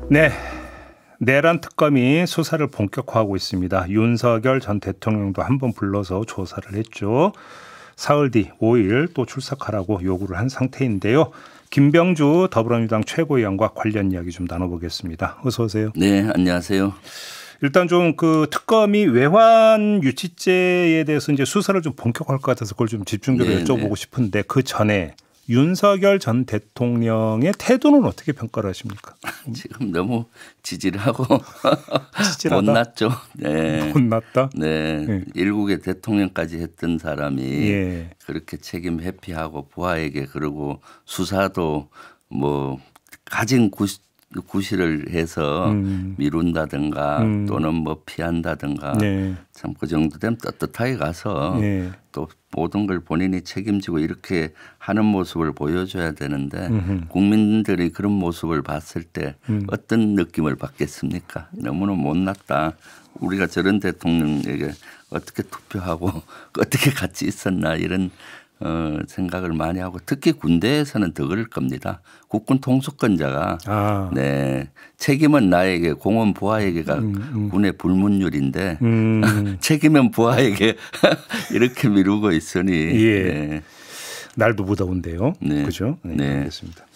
네, 내란 특검이 수사를 본격화하고 있습니다. 윤석열 전 대통령도 한번 불러서 조사를 했죠. 사흘 뒤 5일 또 출석하라고 요구를 한 상태인데요. 김병주 더불어민주당 최고위원과 관련 이야기 좀 나눠보겠습니다. 어서 오세요. 네, 안녕하세요. 일단 좀 그 특검이 외환 유치죄에 대해서 이제 수사를 좀 본격화할 것 같아서 그걸 좀 집중적으로 여쭤보고 싶은데 그 전에 윤석열 전 대통령의 태도는 어떻게 평가를 하십니까? 지금 너무 지질하고 못났죠. 네. 못났다. 네. 네. 일국의 대통령까지 했던 사람이 그렇게 책임 회피하고 부하에게 그러고 수사도 뭐 가진 구실을 해서 미룬다든가 또는 뭐 피한다든가 참 그 정도 되면 떳떳하게 가서 또 모든 걸 본인이 책임지고 이렇게 하는 모습을 보여줘야 되는데 국민들이 그런 모습을 봤을 때 어떤 느낌을 받겠습니까? 너무나 못났다. 우리가 저런 대통령에게 어떻게 투표하고 어떻게 같이 있었나 이런 생각을 많이 하고 특히 군대에서는 더 그럴 겁니다. 국군 통수권자가 네, 책임은 나에게 공원 부하에게가 군의 불문율인데 책임은 부하에게 이렇게 미루고 있으니 네. 날도 무더운데요. 네. 그렇죠? 네. 알겠습니다.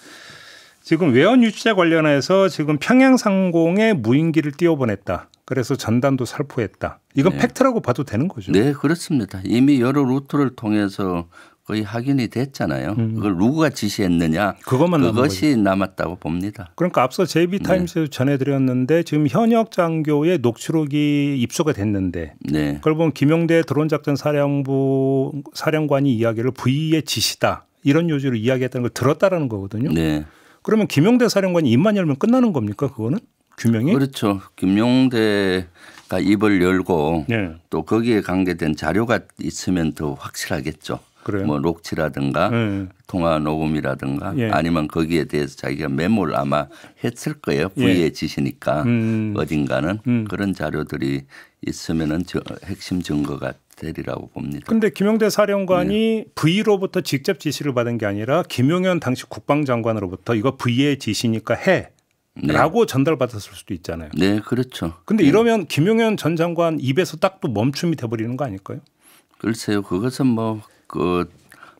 지금 외환 유치자 관련해서 지금 평양 상공에 무인기를 띄워보냈다. 그래서 전단도 살포했다. 이건 팩트라고 봐도 되는 거죠? 네, 그렇습니다. 이미 여러 루트를 통해서 거의 확인이 됐잖아요. 그걸 누구가 지시했느냐. 그것이 남았다고 봅니다. 그러니까 앞서 JB타임스에서 전해드렸는데 지금 현역 장교의 녹취록이 입수가 됐는데 그걸 보면 김용대 드론작전 사령부 사령관이 이야기를 V의 지시다. 이런 요지로 이야기했다는 걸 들었다라는 거거든요. 네. 그러면 김용대 사령관이 입만 열면 끝나는 겁니까? 그거는? 규명이? 그렇죠. 김용대가 입을 열고 또 거기에 관계된 자료가 있으면 더 확실하겠죠. 그래요? 뭐 녹취라든가 통화 녹음이라든가 아니면 거기에 대해서 자기가 메모를 아마 했을 거예요. V의 지시니까 어딘가는 그런 자료들이 있으면은 핵심 증거가 되리라고 봅니다. 그런데 김용대 사령관이 V로부터 직접 지시를 받은 게 아니라 김용현 당시 국방장관으로부터 이거 V의 지시니까 해. 라고 전달받았을 수도 있잖아요. 네, 그렇죠. 근데 이러면 김용현 전 장관 입에서 딱 또 멈춤이 돼버리는 거 아닐까요? 글쎄요. 그것은 뭐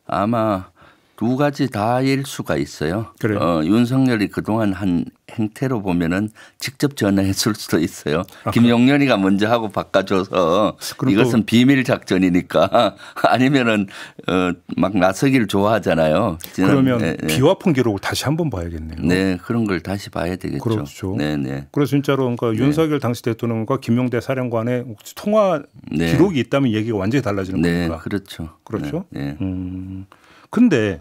아마 두 가지 다일 수가 있어요. 윤석열이 그동안 한 행태로 보면은 직접 전화했을 수도 있어요. 김용현이가 먼저 하고 바꿔줘서 이것은 비밀 작전이니까 아니면은 막 나서기를 좋아하잖아요. 그러면 비화폰 기록을 다시 한번 봐야겠네요. 네, 그런 걸 다시 봐야 되겠죠. 그렇죠. 네. 그래서 진짜로 그러니까 윤석열 당시 대통령과 김용대 사령관의 통화 기록이 있다면 얘기가 완전히 달라지는 겁니다. 네, 그렇죠. 그렇죠. 근데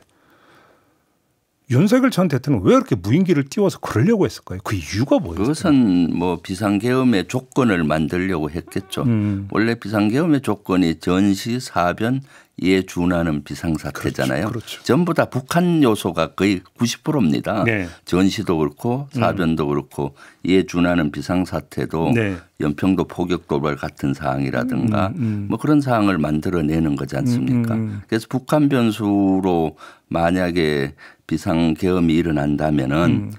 윤석열 전 대통령은 왜 이렇게 무인기를 띄워서 그러려고 했을까요? 그 이유가 뭐였어요? 그것은 뭐 비상계엄의 조건을 만들려고 했겠죠. 원래 비상계엄의 조건이 전시, 사변, 이에 준하는 비상사태잖아요. 그렇죠. 전부 다 북한 요소가 거의 90%입니다. 전시도 그렇고 사변도 그렇고 이에 준하는 비상사태도 연평도 포격도발 같은 사항이라든가 뭐 그런 사항을 만들어내는 거지 않습니까? 그래서 북한 변수로 만약에 비상계엄이 일어난다면은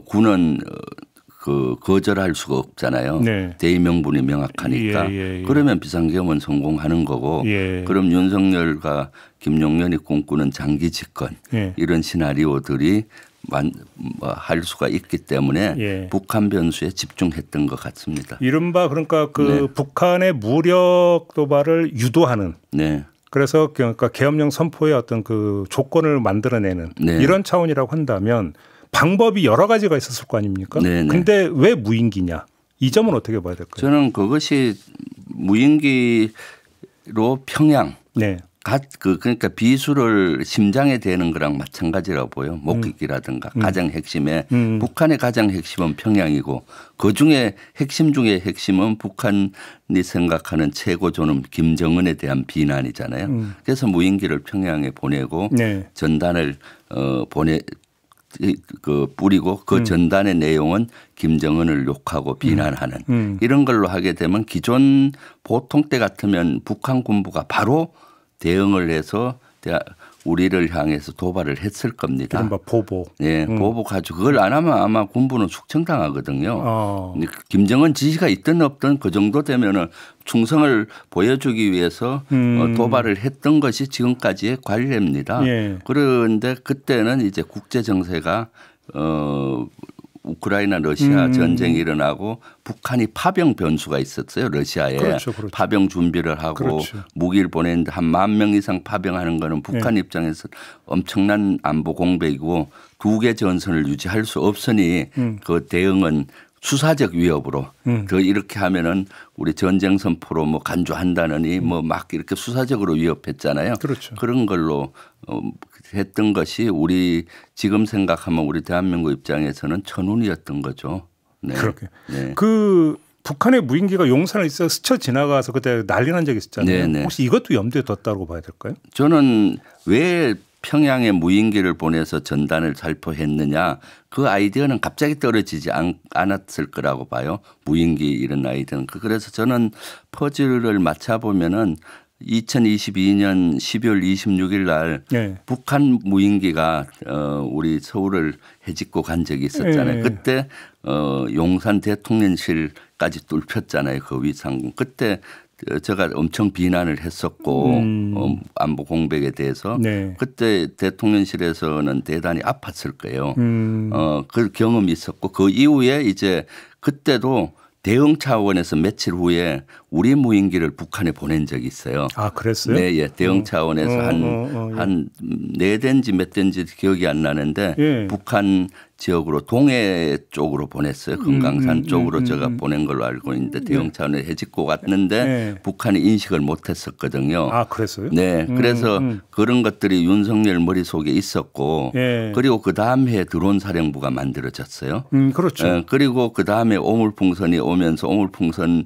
군은 거절할 수가 없잖아요. 대의명분이 명확하니까. 그러면 비상계엄은 성공하는 거고 그럼 윤석열과 김용현이 꿈꾸는 장기 집권 이런 시나리오들이 할 수가 있기 때문에 북한 변수에 집중했던 것 같습니다. 이른바 그러니까 북한의 무력 도발을 유도하는 그래서 그러니까 계엄령 선포의 어떤 그 조건을 만들어내는 이런 차원이라고 한다면 방법이 여러 가지가 있었을 거 아닙니까? 근데 왜 무인기냐? 이 점은 어떻게 봐야 될까요? 저는 그것이 무인기로 평양 그러니까 비수를 심장에 대는 거랑 마찬가지라고 보여요. 목격기라든가 가장 핵심에 북한의 가장 핵심은 평양이고 그중에 핵심 중에 핵심은 북한이 생각하는 최고조는 김정은에 대한 비난이잖아요. 그래서 무인기를 평양에 보내고 전단을 뿌리고 그 전단의 내용은 김정은을 욕하고 비난하는 이런 걸로 하게 되면 기존 보통 때 같으면 북한 군부가 바로 대응을 해서 우리를 향해서 도발을 했을 겁니다. 이른바 보복. 네, 보복하죠. 그걸 안 하면 아마 군부는 숙청당하거든요. 김정은 지시가 있든 없든 그 정도 되면은 충성을 보여주기 위해서 도발을 했던 것이 지금까지의 관례입니다. 예. 그런데 그때는 이제 국제 정세가 우크라이나 러시아 전쟁이 일어나고 북한이 파병 변수가 있었어요. 러시아에. 그렇죠, 그렇죠. 파병 준비를 하고 그렇죠. 무기를 보냈는데 한 10,000명 이상 파병하는 거는 북한 입장에서 엄청난 안보 공백이고 두 개 전선을 유지할 수 없으니 그 대응은 수사적 위협으로 더 이렇게 하면은 우리 전쟁 선포로 뭐 간주한다느니 뭐 막 이렇게 수사적으로 위협했잖아요. 그렇죠. 그런 걸로 했던 것이 우리 지금 생각하면 우리 대한민국 입장에서는 천운이었던 거죠. 네. 그렇게. 네. 그 북한의 무인기가 용산을 있어 스쳐 지나가서 그때 난리 난 적이 있었잖아요. 네네. 혹시 이것도 염두에 뒀다고 봐야 될까요? 저는 왜 평양에 무인기를 보내서 전단을 살포했느냐 그 아이디어는 갑자기 떨어지지 않았을 거라고 봐요. 무인기 이런 아이디어는. 그래서 저는 퍼즐을 맞춰보면은 2022년 12월 26일 날 네. 북한 무인기가 우리 서울을 헤집고 간 적이 있었잖아요. 네. 그때 용산 대통령실까지 뚫혔잖아요. 그 위상군. 그때 제가 엄청 비난을 했었고 안보 공백에 대해서 네. 그때 대통령실에서는 대단히 아팠을 거예요. 그 경험이 있었고 그 이후에 이제 그때도 대응 차원에서 며칠 후에 우리 무인기를 북한에 보낸 적이 있어요. 아, 그랬어요? 네, 예. 대응 차원에서 한 네 대인지 몇 대인지 기억이 안 나는데 예. 북한 지역으로 동해 쪽으로 보냈어요. 금강산 쪽으로 제가 보낸 걸로 알고 있는데 대응 차원에 해집고 갔는데 북한이 인식을 못했었거든요. 아, 그랬어요? 네, 그래서 그런 것들이 윤석열 머릿속에 있었고 그리고 그 다음 해에 드론 사령부가 만들어졌어요. 그렇죠. 그리고 그 다음에 오물풍선이 오면서 오물풍선이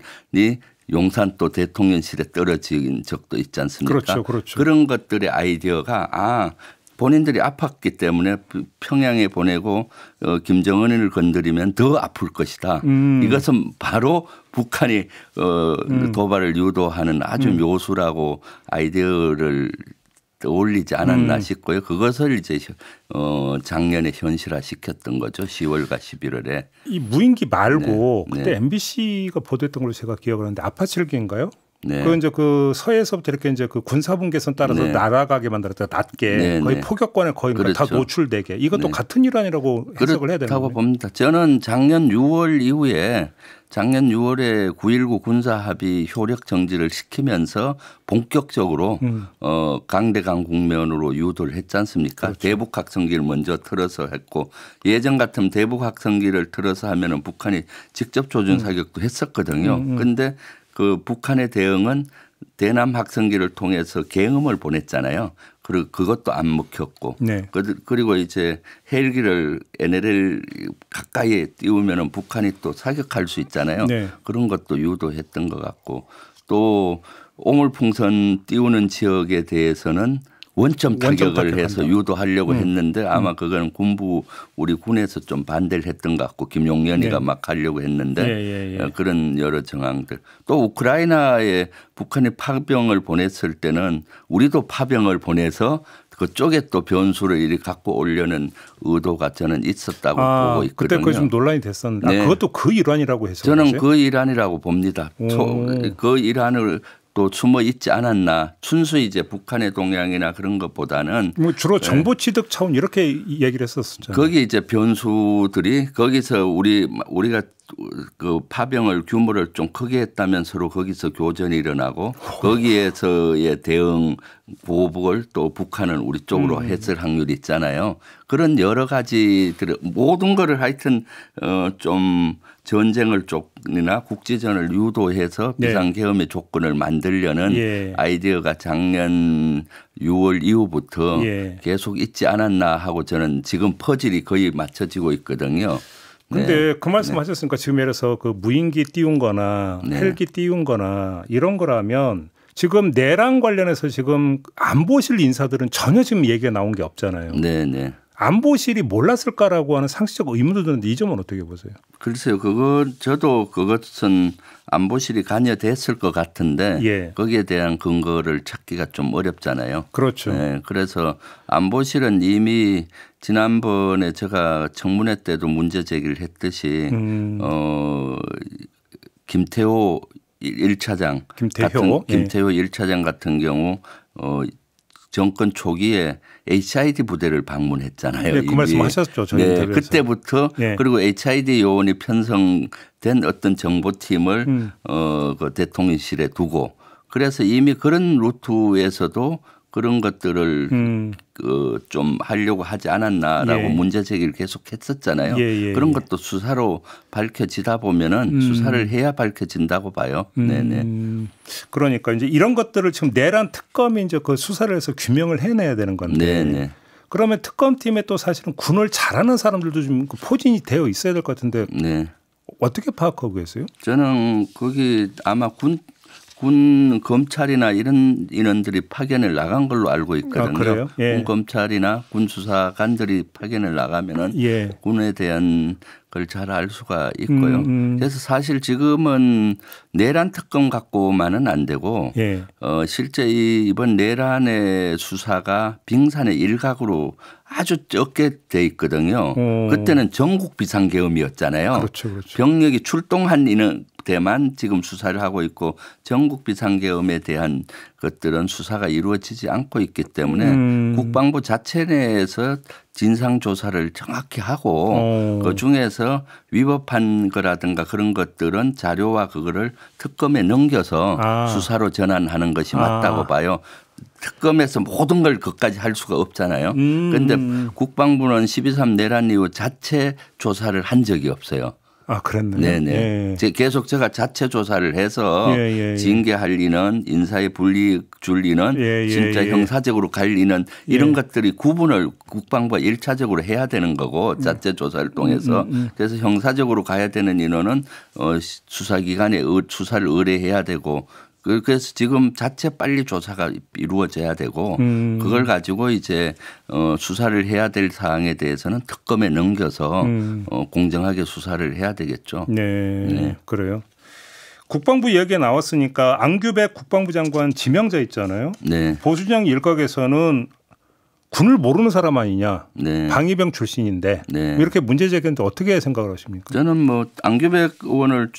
용산 또 대통령실에 떨어진 적도 있지 않습니까? 그렇죠, 그렇죠. 그런 것들의 아이디어가 본인들이 아팠기 때문에 평양에 보내고 김정은을 건드리면 더 아플 것이다. 이것은 바로 북한이 도발을 유도하는 아주 묘수라고 아이디어를 떠올리지 않았나 싶고요. 그것을 이제 작년에 현실화시켰던 거죠. 10월과 11월에. 이 무인기 말고 네. 그때 네. MBC가 보도했던 걸로 제가 기억을 하는데 아파칠기인가요? 네. 그 이제 그 서해에서부터 이렇게 이제 그 군사분계선 따라서 네. 날아가게 만들었다 낮게 네, 거의 네. 포격권에 거의 그렇죠. 다 노출되게 이것도 네. 같은 일환이라고 해석을 해야 되는 그렇다고 거예요. 봅니다. 저는 작년 6월 이후에 작년 6월에 9.19 군사합의 효력 정지를 시키면서 본격적으로 강대강 국면으로 유도를 했지 않습니까? 그렇죠. 대북 확성기를 먼저 틀어서 했고 예전 같으면 대북 확성기를 틀어서 하면은 북한이 직접 조준 사격도 했었거든요. 그런데 그 북한의 대응은 대남 확성기를 통해서 계엄을 보냈잖아요. 그리고 그것도 안 먹혔고. 네. 그리고 이제 헬기를 NLL 가까이에 띄우면은 북한이 또 사격할 수 있잖아요. 네. 그런 것도 유도했던 것 같고 또 오물풍선 띄우는 지역에 대해서는 원점 타격을 해서 유도하려고 했는데 아마 그거는 우리 군에서 좀 반대를 했던 것 같고 김용연이가 막 하려고 했는데 그런 여러 정황들. 또 우크라이나에 북한이 파병을 보냈을 때는 우리도 파병을 보내서 그쪽에 또 변수를 이렇게 갖고 오려는 의도가 저는 있었다고 보고 있거든요. 그때 그게 좀 논란이 됐었는데 네. 그것도 그 일환이라고 해서 저는 그 일환이라고 봅니다. 그 일환을 또 숨어 있지 않았나. 순수 이제 북한의 동향이나 그런 것보다는 뭐 주로 정보 취득 차원 이렇게 얘기를 했었잖아요. 거기 이제 변수들이 거기서 우리가 그 파병을 규모를 좀 크게 했다면 서로 거기서 교전이 일어나고 거기에서의 대응 보복을 또 북한은 우리 쪽으로 했을 확률이 있잖아요. 그런 여러 가지들 모든 거를 하여튼 좀 전쟁을 쪽이나 국지전을 유도해서 비상계엄의 조건을 만들려는 아이디어가 작년 6월 이후부터 계속 있지 않았나 하고 저는 지금 퍼즐이 거의 맞춰지고 있거든요. 근데 그 말씀하셨으니까 지금 예를 들어서 그 무인기 띄운 거나 헬기 띄운 거나 이런 거라면 지금 내랑 관련해서 지금 안보실 인사들은 전혀 지금 얘기가 나온 게 없잖아요. 네네. 안보실이 몰랐을까라고 하는 상식적 의문도 드는데 이 점은 어떻게 보세요? 글쎄요. 저도 그것은 안보실이 관여됐을 것 같은데 예. 거기에 대한 근거를 찾기가 좀 어렵잖아요. 그렇죠. 네, 그래서 안보실은 이미 지난번에 제가 청문회 때도 문제 제기를 했듯이 김태호 1차장 김태호 1차장 같은 경우 정권 초기에 HID 부대를 방문했잖아요. 네, 그 말씀하셨죠. 네, 그때부터 네. 그리고 HID 요원이 편성된 어떤 정보팀을 그 대통령실에 두고 그래서 이미 그런 루트에서도 그런 것들을 좀 하려고 하지 않았나라고 예. 문제 제기를 계속 했었잖아요. 예. 그런 것도 수사로 밝혀지다 보면은 수사를 해야 밝혀진다고 봐요. 네네. 그러니까 이제 이런 것들을 지금 내란 특검이 이제 그 수사를 해서 규명을 해내야 되는 건데. 네네. 그러면 특검팀에 또 사실은 군을 잘하는 사람들도 좀 포진이 되어 있어야 될 것 같은데. 네. 어떻게 파악하고 계세요? 저는 거기 아마 군 검찰이나 이런 인원들이 파견을 나간 걸로 알고 있거든요. 그래요? 예. 군 검찰이나 군 수사관들이 파견을 나가면은 예. 군에 대한 걸 잘 알 수가 있고요. 그래서 사실 지금은 내란 특검 갖고만은 안 되고 예. 실제 이번 내란의 수사가 빙산의 일각으로 아주 적게 돼 있거든요. 그때는 전국 비상계엄이었잖아요. 그렇죠. 병력이 출동한 데만 지금 수사를 하고 있고 전국 비상계엄에 대한 것들은 수사가 이루어지지 않고 있기 때문에 국방부 자체 내에서 진상조사를 정확히 하고 그중에서 위법한 거라든가 그런 것들은 자료와 그거를 특검에 넘겨서 수사로 전환하는 것이 맞다고 봐요. 특검에서 모든 걸 그것까지 할 수가 없잖아요. 그런데 국방부는 12.3 내란 이후 자체 조사를 한 적이 없어요. 아, 그랬네요. 네네. 예. 계속 제가 자체 조사를 해서 징계할 리는 인사에 불이익 줄 리는 진짜 형사적으로 갈 리는 이런 것들이 구분을 국방부가 1차적으로 해야 되는 거고 자체 조사를 통해서 그래서 형사적으로 가야 되는 인원은 수사기관에 수사를 의뢰해야 되고 그래서 지금 자체 빨리 조사가 이루어져야 되고 그걸 가지고 이제 수사를 해야 될 사항에 대해서는 특검에 넘겨서 공정하게 수사를 해야 되겠죠. 네. 그래요. 국방부 이야기가 나왔으니까 안규백 국방부 장관 지명자 있잖아요. 네. 보수정 일각에서는 군을 모르는 사람 아니냐. 네. 방위병 출신인데 이렇게 문제 제기했는데 어떻게 생각을 하십니까? 저는 뭐 안규백 의원을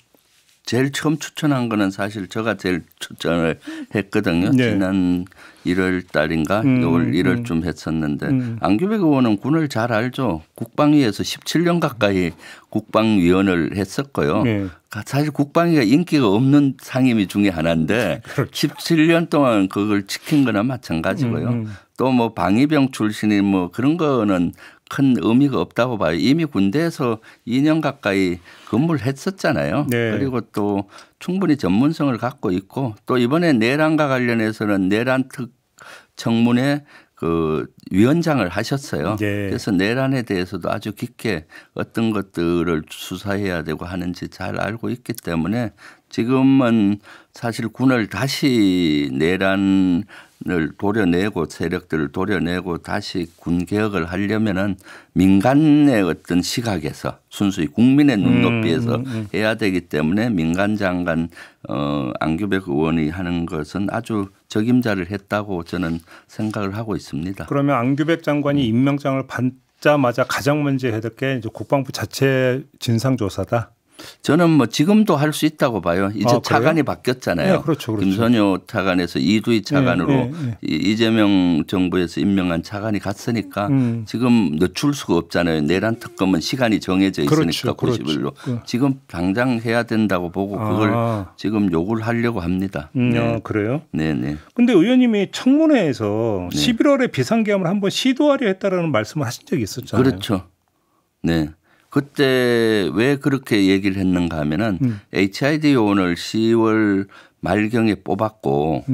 제일 처음 추천한 거는 사실 제가 제일 추천을 했거든요. 네. 지난 1월 달인가 1월쯤 했었는데 안규백 의원은 군을 잘 알죠. 국방위에서 17년 가까이 국방위원을 했었고요. 네. 사실 국방위가 인기가 없는 상임위 중에 하나인데 그렇죠. 17년 동안 그걸 지킨 거나 마찬가지고요. 또 뭐 방위병 출신이 뭐 그런 거는 큰 의미가 없다고 봐요. 이미 군대에서 2년 가까이 근무를 했었잖아요. 네. 그리고 또 충분히 전문성을 갖고 있고 또 이번에 내란과 관련해서는 내란 특 청문회 그 위원장을 하셨어요. 네. 그래서 내란에 대해서도 아주 깊게 어떤 것들을 수사해야 되고 하는지 잘 알고 있기 때문에 지금은 사실 군을 다시 내란을 도려내고 세력들을 도려내고 다시 군 개혁을 하려면은 민간의 어떤 시각에서 순수히 국민의 눈높이에서 해야 되기 때문에 민간 장관 안규백 의원이 하는 것은 아주 적임자를 했다고 저는 생각을 하고 있습니다. 그러면 안규백 장관이 임명장을 받자마자 가장 먼저 해야 될 게 이제 국방부 자체 진상조사다. 저는 뭐 지금도 할 수 있다고 봐요. 이제 차관이 바뀌었잖아요. 네, 그렇죠. 김선효 차관에서 이두희 차관으로 이재명 정부에서 임명한 차관이 갔으니까 지금 늦출 수가 없잖아요. 내란 특검은 시간이 정해져 있으니까 90일로. 지금 당장 해야 된다고 보고 그걸 지금 요구를 하려고 합니다. 네. 그래요? 네네. 그런데 의원님이 청문회에서 11월에 비상계엄을 한번 시도하려 했다라는 말씀을 하신 적이 있었잖아요. 그렇죠. 네. 그때 왜 그렇게 얘기를 했는가 하면은 HID 요원을 10월 말경에 뽑았고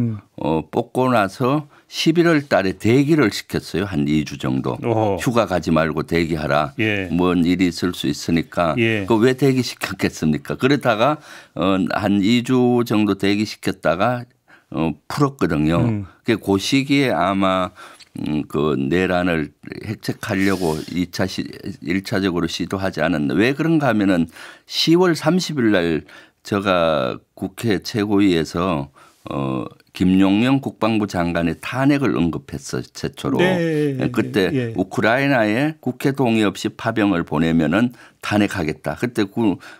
뽑고 나서 11월 달에 대기를 시켰어요. 한 2주 정도. 휴가 가지 말고 대기하라. 뭔 일이 있을 수 있으니까. 그 왜 대기시켰겠습니까? 그러다가 한 2주 정도 대기시켰다가 풀었거든요. 그 시기에 아마 그 내란을 획책하려고 1차적으로 시도하지 않았나. 왜 그런가 하면은 10월 30일 날 제가 국회 최고위에서 김용명 국방부 장관의 탄핵을 언급했어 최초로. 네, 그때 예. 우크라이나에 국회 동의 없이 파병을 보내면은 탄핵하겠다. 그때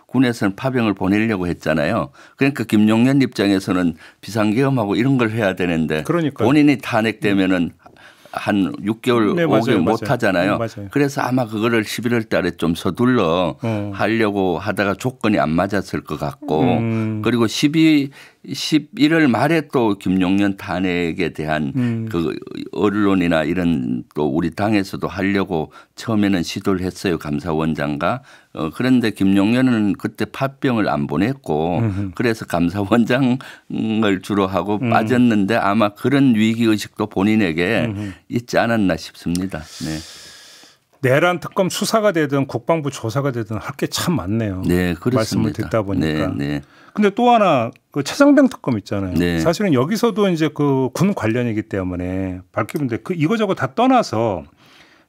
군에서는 파병을 보내려고 했잖아요. 그러니까 김용년 입장에서는 비상계엄하고 이런 걸 해야 되는데 그러니까요. 본인이 탄핵되면은 한 6개월, 네, 5개월 못 하잖아요. 그래서 아마 그거를 11월 달에 좀 서둘러 하려고 하다가 조건이 안 맞았을 것 같고 그리고 11월 말에 또 김용년 탄핵에 대한 그 언론이나 이런 또 우리 당에서도 하려고 처음에는 시도를 했어요. 감사원장과. 그런데 김용년은 그때 파병을 안 보냈고 그래서 감사원장을 주로 하고 빠졌는데 아마 그런 위기의식도 본인에게 있지 않았나 싶습니다. 네. 내란 특검 수사가 되든 국방부 조사가 되든 할 게 참 많네요. 네, 그렇습니다. 말씀을 듣다 보니까. 네, 네. 근데 또 하나 그 최상병 특검 있잖아요. 네. 사실은 여기서도 이제 그 군 관련이기 때문에 밝히는데 그 이거저거 다 떠나서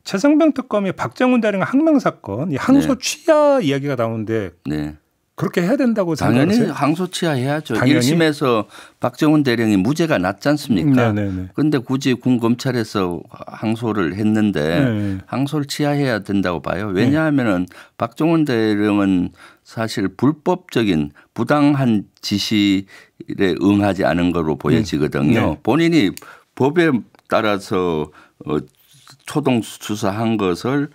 최상병 특검이 박정훈 대령 항명 사건, 이 항소 취하 이야기가 나오는데 네. 그렇게 해야 된다고 생각하세요? 당연히 항소 취하해야죠. 1심에서 박정훈 대령이 무죄가 났지 않습니까? 그런데 굳이 군 검찰에서 항소를 했는데 항소를 취하해야 된다고 봐요. 왜냐하면 박정훈 대령은 사실 불법적인 부당한 지시에 응하지 않은 거로 보여지거든요. 본인이 법에 따라서 초동 수사한 것을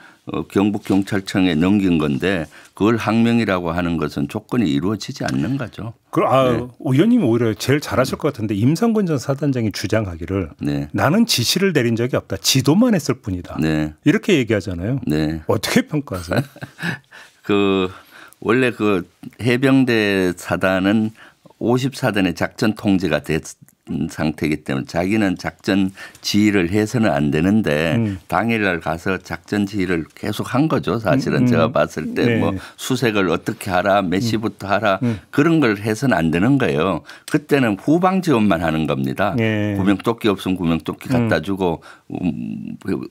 경북경찰청에 넘긴 건데 그걸 항명이라고 하는 것은 조건이 이루어지지 않는 거죠. 네. 의원님이 오히려 제일 잘하실 것 같은데 임성근 전 사단장이 주장하기를 나는 지시를 내린 적이 없다. 지도만 했을 뿐이다. 이렇게 얘기하잖아요. 어떻게 평가하세요? 원래 그 해병대 사단은 50사단의 작전 통제가 됐 상태이기 때문에 자기는 작전 지휘를 해서는 안 되는데 당일날 가서 작전 지휘를 계속 한 거죠. 사실은 제가 봤을 때 뭐 수색을 어떻게 하라 몇 시부터 하라 그런 걸 해서는 안 되는 거예요. 그때는 후방 지원만 하는 겁니다. 구명조끼 없으면 구명조끼 갖다 주고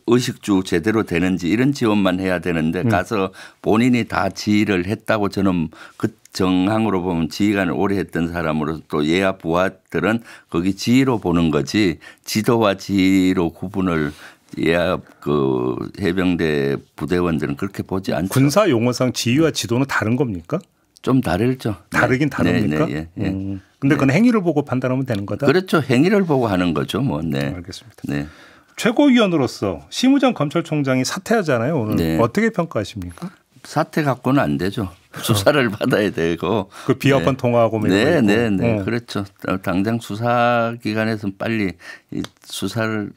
의식주 제대로 되는지 이런 지원만 해야 되는데 가서 본인이 다 지휘를 했다고 저는 그 정항으로 보면 지휘관을 오래 했던 사람으로 또 예하 부하들은 거기 지휘로 보는 거지 지도와 지휘로 구분을 예하 그 해병대 부대원들은 그렇게 보지 않죠. 군사 용어상 지휘와 지도는 다른 겁니까? 좀 다르죠. 다르긴 다릅니까? 근데 그건 행위를 보고 판단하면 되는 거다? 그렇죠. 행위를 보고 하는 거죠. 뭐. 알겠습니다. 최고위원으로서 심우정 검찰총장이 사퇴하잖아요. 오늘 어떻게 평가하십니까? 사퇴 갖고는 안 되죠. 수사를 받아야 되고. 그 비협헌 통화하고 그렇죠. 당장 수사기관에서는 빨리 이 수사를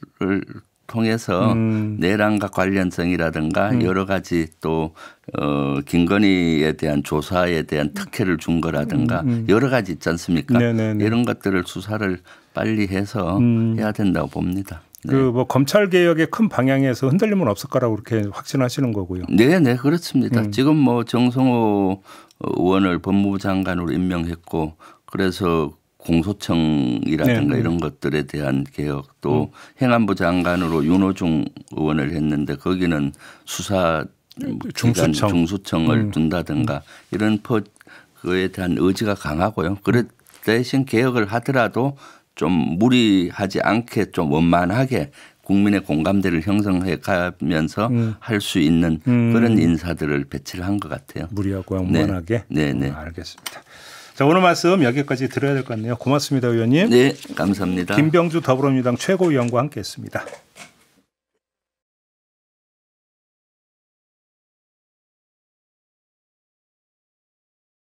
통해서 내란과 관련성이라든가 여러 가지 또 김건희에 대한 조사에 대한 특혜를 준 거라든가 여러 가지 있지 않습니까? 이런 것들을 수사를 빨리 해서 해야 된다고 봅니다. 뭐 검찰 개혁의 큰 방향에서 흔들림은 없을 거라고 그렇게 확신하시는 거고요. 네, 그렇습니다. 지금 뭐 정성호 의원을 법무부 장관으로 임명했고 그래서 공소청이라든가 이런 것들에 대한 개혁 또 행안부 장관으로 윤호중 의원을 했는데 거기는 수사 중수청을 둔다든가 이런 그에 대한 의지가 강하고요. 그 대신 개혁을 하더라도 좀 무리하지 않게 좀 원만하게 국민의 공감대를 형성해 가면서 할 수 있는 그런 인사들을 배치를 한 것 같아요. 무리하고 원만하게? 네. 알겠습니다. 자, 오늘 말씀 여기까지 들어야 될 것 같네요. 고맙습니다, 의원님. 네, 감사합니다. 김병주 더불어민주당 최고위원과 함께했습니다.